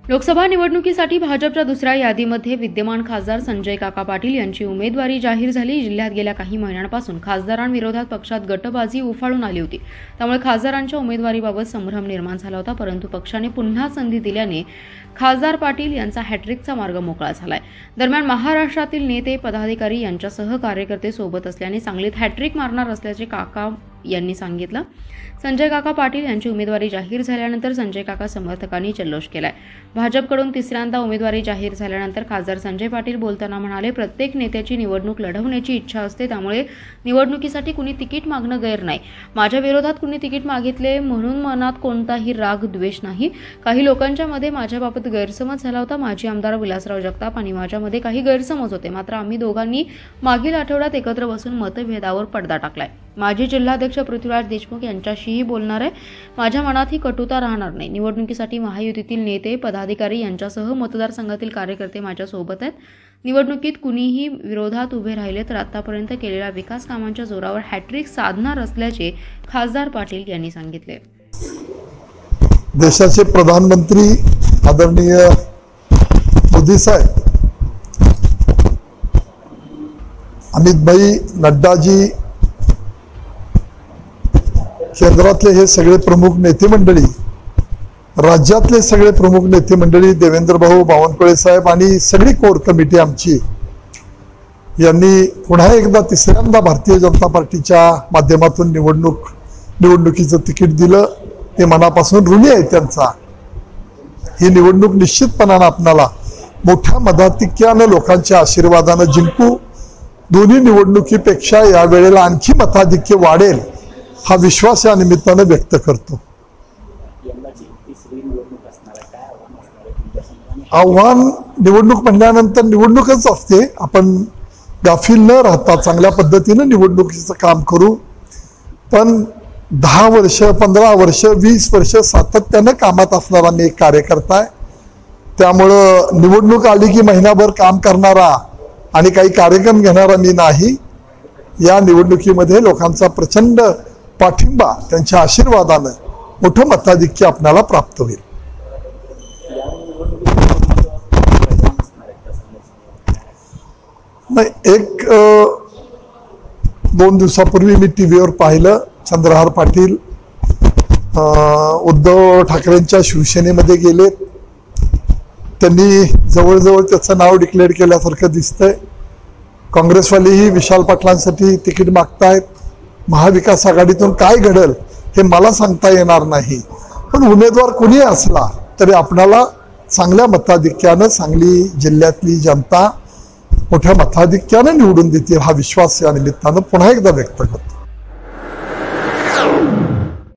लोकसभा निवडणुकीसाठी भाजपच्या दुसऱ्या यादीमध्ये विद्यमान खासदार संजय काका पाटील यांची उमेदवारी जाहीर झाली। जिल्ह्यात गेल्या काही महिन्यांपासून खासदारांविरोधात पक्षात गटबाजी उफाळून आली होती। त्यामुळे खासदारांच्या उमेदवारीबाबत संभ्रम निर्माण झाला होता, परंतु पक्षाने पुन्हा संधी दिल्याने खासदार पाटील यांचा हॅट्रिकचा मार्ग मोकळा झालाय। दरम्यान महाराष्ट्रातील नेते पदाधिकारी यांच्यासह कार्यकर्ते सोबत असल्याने सांगलीत हॅट्रिक मारणार असल्याचे काका यांनी सांगितलं। संजय काका पाटील यांची उमेदवारी जाहीर झाल्यानंतर संजय काका समर्थकांनी जल्लोष केलाय। भाजपकडून तिसऱ्यांदा उमेदवारी जाहीर झाल्यानंतर खासदार संजय पाटील बोलताना म्हणाले, प्रत्येक नेत्याची निवडणूक लढवण्याची इच्छा असते, त्यामुळे निवडणुकीसाठी कुणी तिकीट मागणं गैर नाही। माझ्या विरोधात कुणी तिकीट मागितले म्हणून मनात कोणताही राग द्वेष नाही। काही लोकांच्या मध्ये माझ्याबाबत गैरसमज झाला होता। माजी आमदार विलासराव जगताप आणि माझ्यामध्ये काही गैरसमज होते, मात्र आम्ही दोघांनी मागील आठवड्यात एकत्र बसून मतभेदावर पडदा टाकलाय। माजी जिल्हाध्यक्ष पृथ्वीराज देशमुख यांच्याशीही बोलणार आहे। माझ्या मनात ही कटुता राहणार नाही। निवडणुकीसाठी महायुतीतील नेते पदाधिकारी यांच्यासह मतदारसंघातील कार्यकर्ते माझ्या सोबत आहेत। निवडणुकीत कुणीही विरोधात उभे राहिले तर आतापर्यंत केलेल्या विकास कामांच्या जोरावर हॅट्रिक साधणार असल्याचे खासदार पाटील यांनी सांगितले। देशाचे प्रधानमंत्री आदरणीय मोदी साहेब, अमित भाई, नड्डाजी, केंद्रातले हे सगळे प्रमुख नेते मंडळी, राज्यातले सगळे प्रमुख नेते मंडळी, देवेंद्र भाऊ, बावनकुळे साहेब आणि सगळी कोर कमिटी आमची यांनी पुन्हा एकदा तिसऱ्यांदा भारतीय जनता पार्टीच्या माध्यमातून निवडणुकीचं तिकीट दिलं। ते मनापासून ऋणी आहे त्यांचा। ही निवडणूक निश्चितपणाने आपणाला मोठ्या मताधिक्यानं लोकांच्या आशीर्वादानं जिंकू। दोन्ही निवडणुकीपेक्षा या वेळेला आणखी मताधिक्य वाढेल हा विश्वास या निमित्तानं व्यक्त करतो। आव्हान निवडणूक म्हणल्यानंतर निवडणूकच असते। आपण गाफील न राहता चांगल्या पद्धतीनं निवडणुकीचं काम करू। पण 10 वर्ष, 15 वर्ष, 20 वर्ष सातत्यानं कामात असणारा मी एक कार्यकर्ता आहे। त्यामुळं निवडणूक आली की महिनाभर काम करणारा आणि काही कार्यक्रम घेणारा मी नाही। या निवडणुकीमध्ये लोकांचा प्रचंड पाठिंबा, त्यांच्या आशीर्वादानं मोठं मताधिक्य आपल्याला प्राप्त होईल। एक 2 दिवसापूर्वी मी टीव्हीवर पाहिलं, चंद्रहार पाटील उद्धव ठाकरेंच्या शिवसेनेमध्ये गेले। त्यांनी जवळजवळ त्याचं नाव डिक्लेअर केल्यासारखं दिसतंय। काँग्रेसवालेही विशाल पाटलांसाठी तिकीट मागतायत। महाविकास आघाडीतून काय घडेल हे मला सांगता येणार नाही, पण उमेदवार कुणी असला तरी आपल्याला चांगल्या मताधिक्यानं सांगली जिल्ह्यातली जनता मोठ्या मताधिक्यानं निवडून देतील हा विश्वास या निमित्तानं पुन्हा एकदा व्यक्त करतो।